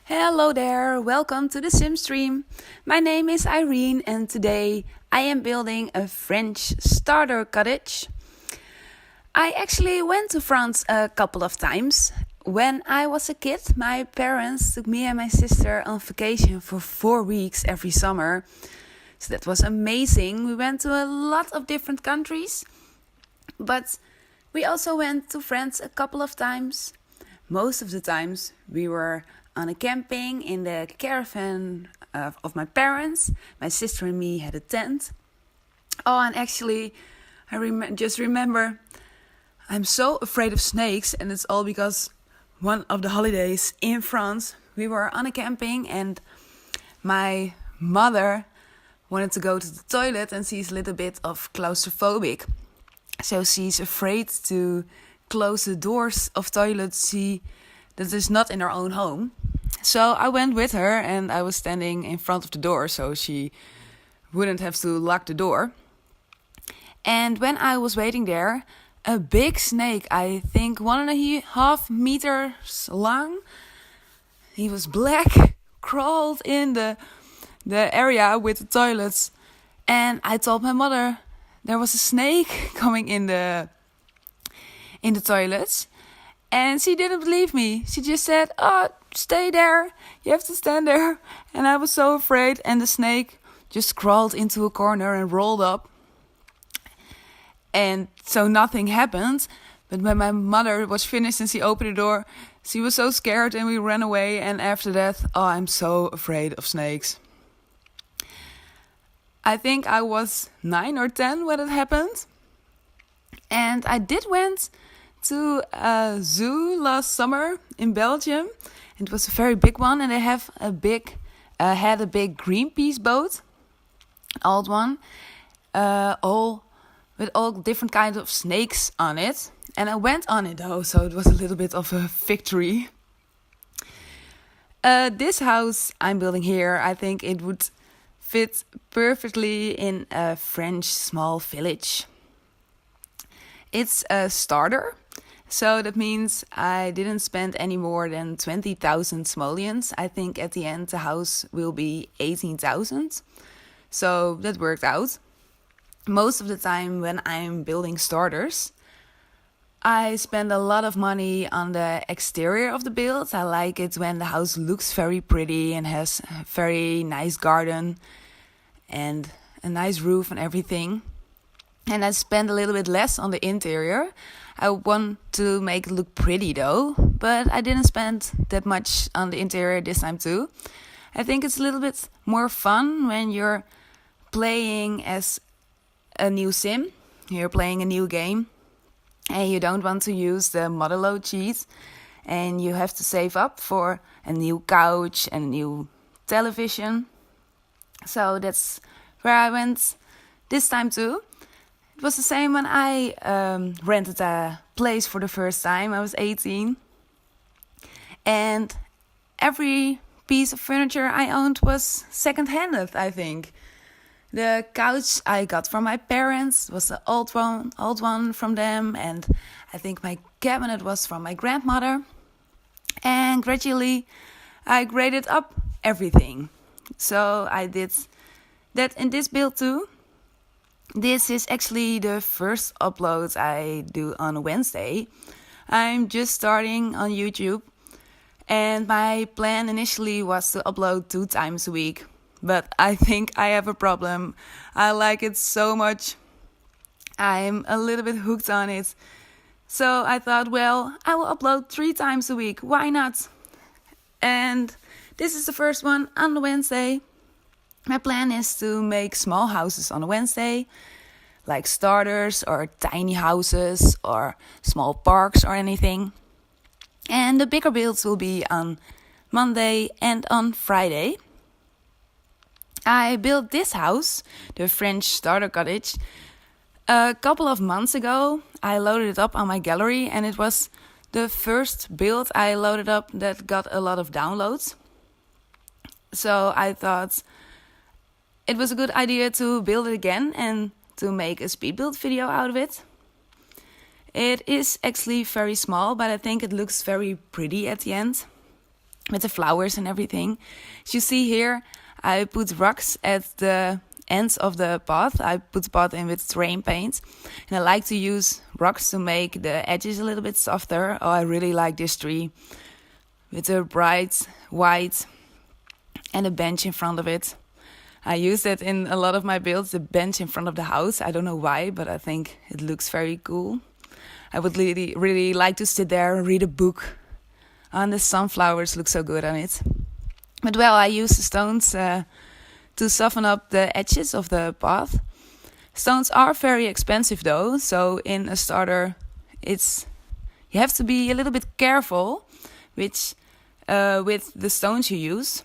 Hello there, welcome to TheSimStream. My name is Irene and today I am building a French starter cottage. I actually went to France a couple of times. When I was a kid, my parents took me and my sister on vacation for 4 weeks every summer. So that was amazing. We went to a lot of different countries, but we also went to France a couple of times. Most of the times we were on a camping in the caravan of my parents. My sister and me had a tent. Oh, and actually, I just remember I'm so afraid of snakes, and it's all because one of the holidays in France, we were on a camping and my mother wanted to go to the toilet and she's a little bit of claustrophobic. So she's afraid to close the doors of toilets that is not in her own home. So I went with her and I was standing in front of the door so she wouldn't have to lock the door. And when I was waiting there, a big snake, I think 1.5 meters long, he was black, crawled in the area with the toilets. And I told my mother there was a snake coming in the toilets. And she didn't believe me. She just said, "Oh, stay there. You have to stand there." And I was so afraid. And the snake just crawled into a corner and rolled up. And so nothing happened. But when my mother was finished and she opened the door, she was so scared and we ran away. And after that, I'm so afraid of snakes. I think I was 9 or 10 when it happened. And I did went to a zoo last summer in Belgium. It was a very big one, and they have had a big Greenpeace boat, old one, with all different kinds of snakes on it. And I went on it though, so it was a little bit of a victory. This house I'm building here, I think it would fit perfectly in a French small village. It's a starter. So that means I didn't spend any more than 20,000 simoleons. I think at the end the house will be 18,000. So that worked out. Most of the time when I'm building starters, I spend a lot of money on the exterior of the build. I like it when the house looks very pretty and has a very nice garden and a nice roof and everything. And I spend a little bit less on the interior. I want to make it look pretty though, but I didn't spend that much on the interior this time too. I think it's a little bit more fun when you're playing as a new sim. You're playing a new game and you don't want to use the motherload cheat and you have to save up for a new couch and a new television. So that's where I went this time too. It was the same when I rented a place for the first time. I was 18. And every piece of furniture I owned was second-handed, I think. The couch I got from my parents was the old one from them. And I think my cabinet was from my grandmother. And gradually I graded up everything. So I did that in this build too. This is actually the first upload I do on a Wednesday. I'm just starting on YouTube. And my plan initially was to upload 2 times a week. But I think I have a problem. I like it so much. I'm a little bit hooked on it. So I thought, well, I will upload 3 times a week. Why not? And this is the first one on the Wednesday. My plan is to make small houses on a Wednesday, like starters or tiny houses or small parks or anything. And the bigger builds will be on Monday and on Friday. I built this house, the French starter cottage, a couple of months ago. I loaded it up on my gallery and it was the first build I loaded up that got a lot of downloads. So I thought it was a good idea to build it again and to make a speed build video out of it. It is actually very small, but I think it looks very pretty at the end. with the flowers and everything. As you see here, I put rocks at the ends of the pot. I put the pot in with terrain paint, and I like to use rocks to make the edges a little bit softer. Oh, I really like this tree with a bright white and a bench in front of it. I use that in a lot of my builds, the bench in front of the house. I don't know why, but I think it looks very cool. I would really like to sit there and read a book. And the sunflowers look so good on it. But well, I use the stones to soften up the edges of the pot. Stones are very expensive though, so in a starter, you have to be a little bit careful with the stones you use.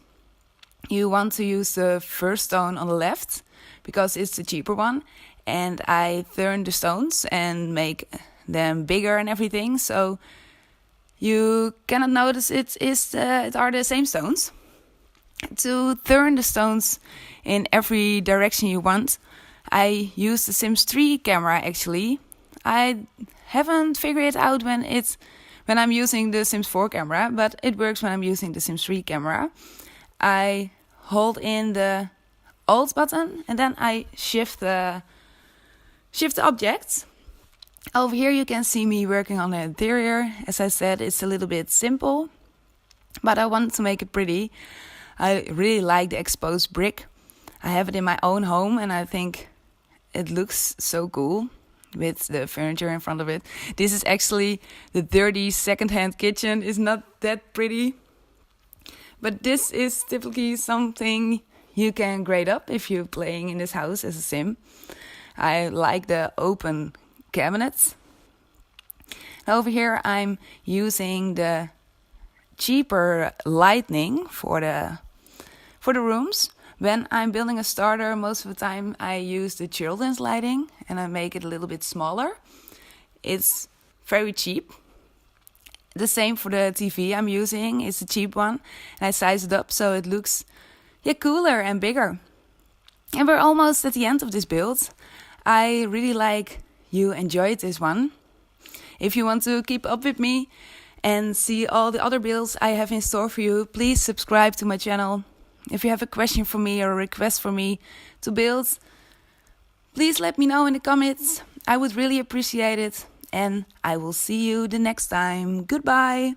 You want to use the first stone on the left because it's the cheaper one, and I turn the stones and make them bigger and everything, so you cannot notice it are the same stones. To turn the stones in every direction you want, I use the Sims 3 camera actually. I haven't figured it out when I'm using the Sims 4 camera, but it works when I'm using the Sims 3 camera. I hold in the Alt button and then I shift the objects. Over here you can see me working on the interior. As I said, it's a little bit simple, but I want to make it pretty. I really like the exposed brick. I have it in my own home and I think it looks so cool with the furniture in front of it. This is actually the dirty second-hand kitchen. It's not that pretty, but this is typically something you can grade up if you're playing in this house as a sim. I like the open cabinets. Over here I'm using the cheaper lighting for the rooms. When I'm building a starter, most of the time I use the children's lighting and I make it a little bit smaller. It's very cheap. The same for the TV I'm using. It's a cheap one and I size it up so it looks cooler and bigger. And we're almost at the end of this build. I really like you enjoyed this one. If you want to keep up with me and see all the other builds I have in store for you, please subscribe to my channel. If you have a question for me or a request for me to build, please let me know in the comments. I would really appreciate it. And I will see you the next time. Goodbye.